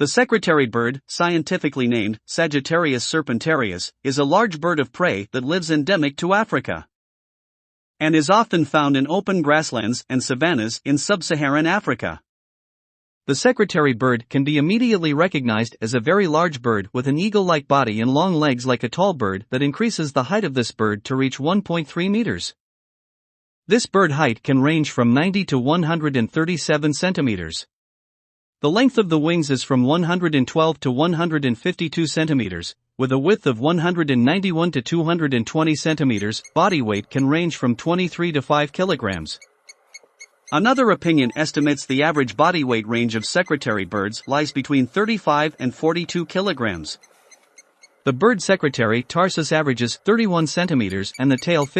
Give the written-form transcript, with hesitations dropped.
The secretary bird, scientifically named Sagittarius serpentarius, is a large bird of prey that lives endemic to Africa and is often found in open grasslands and savannas in sub-Saharan Africa. The secretary bird can be immediately recognized as a very large bird with an eagle-like body and long legs like a tall bird that increases the height of this bird to reach 1.3 meters. This bird height can range from 90 to 137 centimeters. The length of the wings is from 112 to 152 centimeters, with a width of 191 to 220 centimeters. Body weight can range from 23 to 5 kilograms. Another opinion estimates the average body weight range of secretary birds lies between 35 and 42 kilograms. The bird secretary tarsus averages 31 centimeters and the tail 15